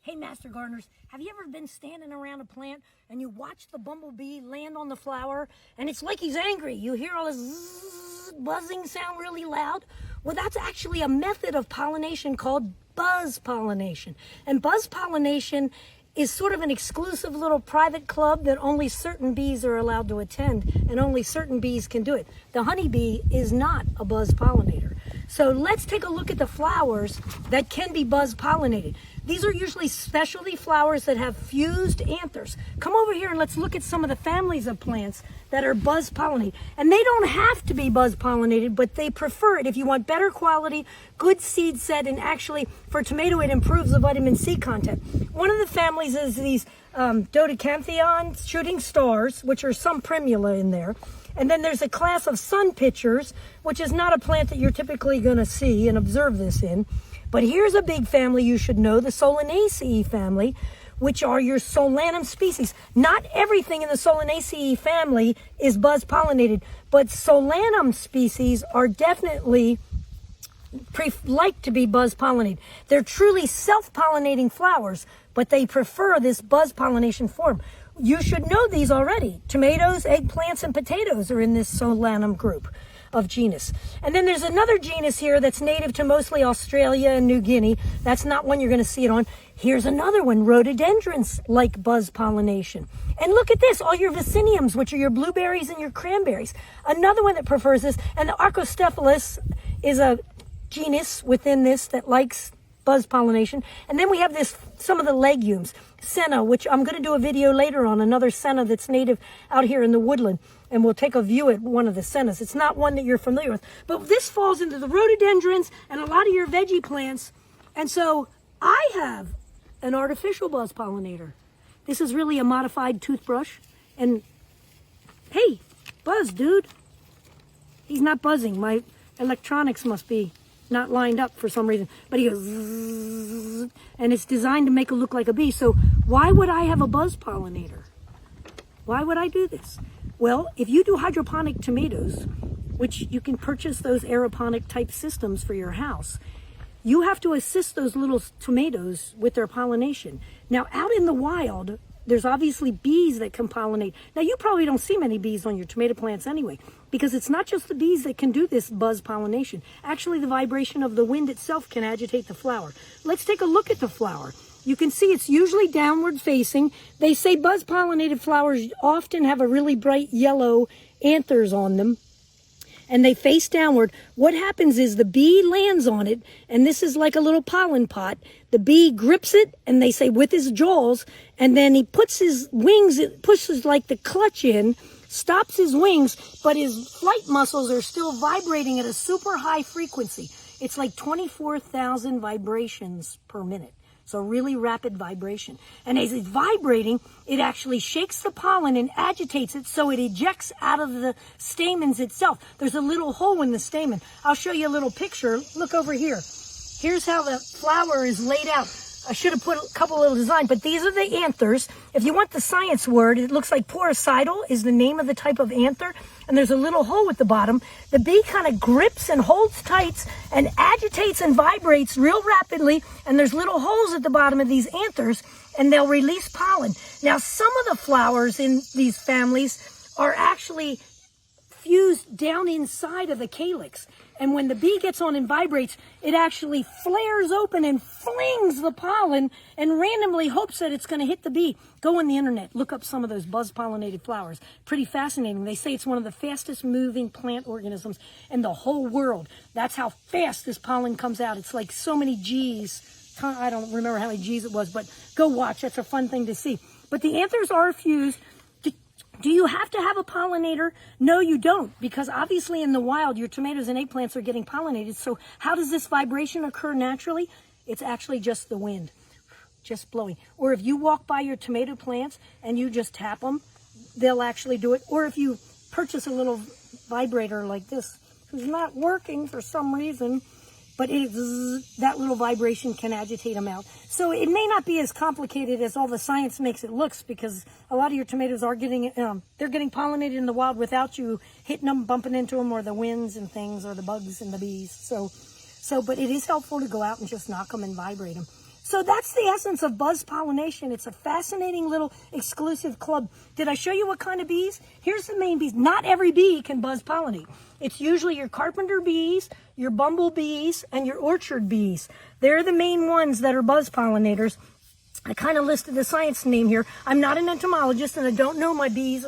Hey, Master Gardeners, have you ever been standing around a plant and you watch the bumblebee land on the flower and it's like he's angry? You hear all this zzz, buzzing sound really loud? Well, that's actually a method of pollination called buzz pollination. And buzz pollination is sort of an exclusive little private club that only certain bees are allowed to attend and only certain bees can do it. The honeybee is not a buzz pollinator. So let's take a look at the flowers that can be buzz pollinated. These are usually specialty flowers that have fused anthers. Come over here and let's look at some of the families of plants that are buzz pollinated. And they don't have to be buzz pollinated, but they prefer it if you want better quality, good seed set, and actually for tomato it improves the vitamin C content. One of the families is these Dodecanthon shooting stars, which are some primula in there. And then there's a class of sun pitchers, which is not a plant that you're typically going to see and observe this in. But here's a big family you should know, the Solanaceae family, which are your Solanum species. Not everything in the Solanaceae family is buzz pollinated, but Solanum species are definitely like to be buzz pollinated. They're truly self-pollinating flowers, but they prefer this buzz pollination form. You should know these already. Tomatoes, eggplants, and potatoes are in this Solanum group of genus. And then there's another genus here that's native to mostly Australia and New Guinea. That's not one you're going to see it on. Here's another one, rhododendrons like buzz pollination. And look at this, all your viciniums, which are your blueberries and your cranberries. Another one that prefers this. And the Archocephalus is a genus within this that likes buzz pollination. And then we have some of the legumes, senna, which I'm going to do a video later on, another senna that's native out here in the woodland. And we'll take a view at one of the sennas. It's not one that you're familiar with, but this falls into the rhododendrons and a lot of your veggie plants. And so I have an artificial buzz pollinator. This is really a modified toothbrush. And hey, buzz, dude. He's not buzzing. My electronics must be not lined up for some reason, but he goes zzz, and it's designed to make it look like a bee. So why would I have a buzz pollinator? Why would I do this? Well, if you do hydroponic tomatoes, which you can purchase those aeroponic type systems for your house, you have to assist those little tomatoes with their pollination. Now, out in the wild, there's obviously bees that can pollinate. Now, you probably don't see many bees on your tomato plants anyway, because it's not just the bees that can do this buzz pollination. Actually, the vibration of the wind itself can agitate the flower. Let's take a look at the flower. You can see it's usually downward facing. They say buzz pollinated flowers often have a really bright yellow anthers on them, and they face downward. What happens is the bee lands on it, and this is like a little pollen pot. The bee grips it, and they say with his jaws, and then he puts his wings, it pushes like the clutch in, stops his wings, but his flight muscles are still vibrating at a super high frequency. It's like 24,000 vibrations per minute. So really rapid vibration. And as it's vibrating, it actually shakes the pollen and agitates it so it ejects out of the stamens itself. There's a little hole in the stamen. I'll show you a little picture. Look over here. Here's how the flower is laid out. I should have put a couple little designs, but these are the anthers. If you want the science word, it looks like poricidal is the name of the type of anther, and there's a little hole at the bottom. The bee kind of grips and holds tight and agitates and vibrates real rapidly, and there's little holes at the bottom of these anthers, and they'll release pollen. Now, some of the flowers in these families are actually fused down inside of the calyx. And when the bee gets on and vibrates, it actually flares open and flings the pollen and randomly hopes that it's going to hit the bee. Go on the internet, look up some of those buzz-pollinated flowers. Pretty fascinating. They say it's one of the fastest moving plant organisms in the whole world. That's how fast this pollen comes out. It's like so many G's. I don't remember how many G's it was, but go watch. That's a fun thing to see. But the anthers are fused. Do you have to have a pollinator? No, you don't, because obviously in the wild, your tomatoes and eggplants are getting pollinated. So how does this vibration occur naturally? It's actually just the wind, just blowing. Or if you walk by your tomato plants and you just tap them, they'll actually do it. Or if you purchase a little vibrator like this, who's not working for some reason, but that little vibration can agitate them out. So it may not be as complicated as all the science makes it looks, because a lot of your tomatoes are getting, they're getting pollinated in the wild without you hitting them, bumping into them, or the winds and things, or the bugs and the bees. So, but it is helpful to go out and just knock them and vibrate them. So that's the essence of buzz pollination. It's a fascinating little exclusive club. Did I show you what kind of bees? Here's the main bees. Not every bee can buzz pollinate. It's usually your carpenter bees, your bumblebees, and your orchard bees. They're the main ones that are buzz pollinators. I kind of listed the science name here. I'm not an entomologist and I don't know my bees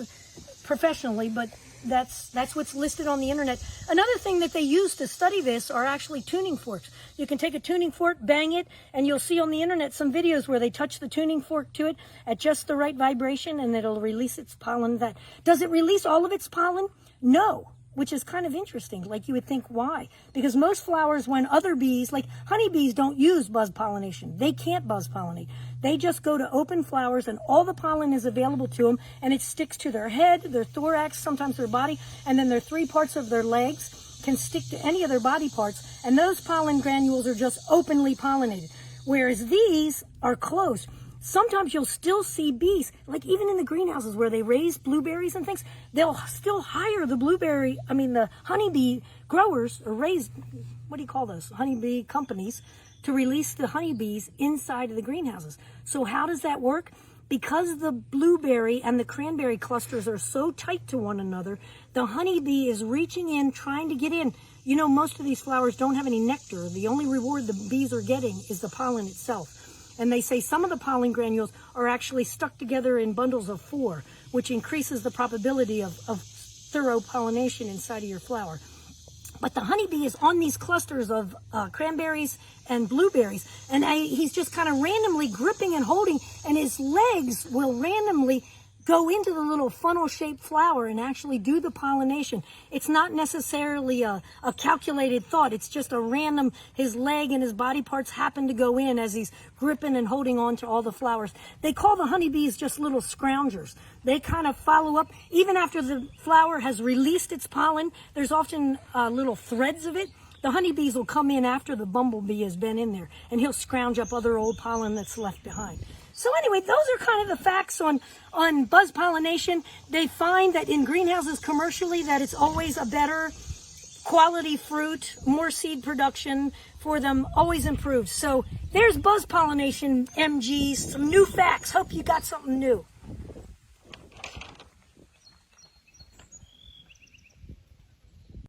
professionally, but that's what's listed on the internet. Another thing that they use to study this are actually tuning forks. You can take a tuning fork, bang it, and you'll see on the internet some videos where they touch the tuning fork to it at just the right vibration and it'll release its pollen. Does it release all of its pollen? No. Which is kind of interesting. Like you would think, why? Because most flowers, when other bees, like honeybees, don't use buzz pollination. They can't buzz pollinate. They just go to open flowers and all the pollen is available to them and it sticks to their head, their thorax, sometimes their body, and then their 3 parts of their legs can stick to any of their body parts, and those pollen granules are just openly pollinated. Whereas these are closed. Sometimes you'll still see bees, like even in the greenhouses where they raise blueberries and things, they'll still hire the honeybee growers, or raise, what do you call those, honeybee companies, to release the honeybees inside of the greenhouses. So how does that work? Because the blueberry and the cranberry clusters are so tight to one another, the honeybee is reaching in, trying to get in. You know, most of these flowers don't have any nectar. The only reward the bees are getting is the pollen itself. And they say some of the pollen granules are actually stuck together in bundles of 4, which increases the probability of thorough pollination inside of your flower. But the honeybee is on these clusters of cranberries and blueberries, and he's just kind of randomly gripping and holding, and his legs will randomly go into the little funnel-shaped flower and actually do the pollination. It's not necessarily a calculated thought. It's just a random, his leg and his body parts happen to go in as he's gripping and holding on to all the flowers. They call the honeybees just little scroungers. They kind of follow up. Even after the flower has released its pollen, there's often little threads of it. The honeybees will come in after the bumblebee has been in there, and he'll scrounge up other old pollen that's left behind. So anyway, those are kind of the facts on buzz pollination. They find that in greenhouses commercially that it's always a better quality fruit, more seed production for them, always improves. So there's buzz pollination, MGs, some new facts. Hope you got something new.